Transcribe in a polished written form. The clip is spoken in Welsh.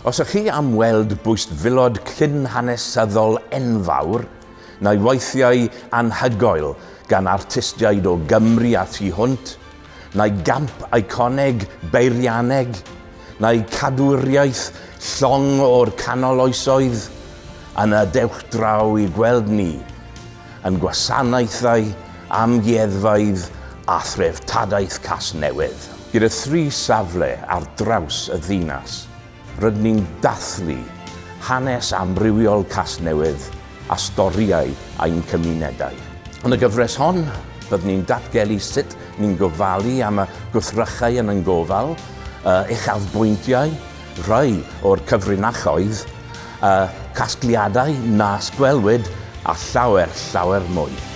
Os ych chi am weld bwystfilod cyn-hanesyddol enfawr, neu weithiau anhygoel gan artistiaid o Gymru a thu hwnt, neu gamp eiconeg beirianeg, neu cadwriaeth llong o'r canol oesoedd, yna dewch draw i gweld ni yn Gwasanaethau Amgueddfaidd a Threftadaeth Casnewydd. Gyda 3 safle ar draws y ddinas, rydyn ni'n dathlu hanes amrywiol Casnewydd a storiau ein cymunedau. Yn y gyfres hon, byddwn ni'n datgelu sut ni'n gofalu am y gwthrychau yn yn gofal, uchafbwyntiau, rhai o'r cyfrinachoedd, casgliadau, nas gwelwyd a llawer mwy.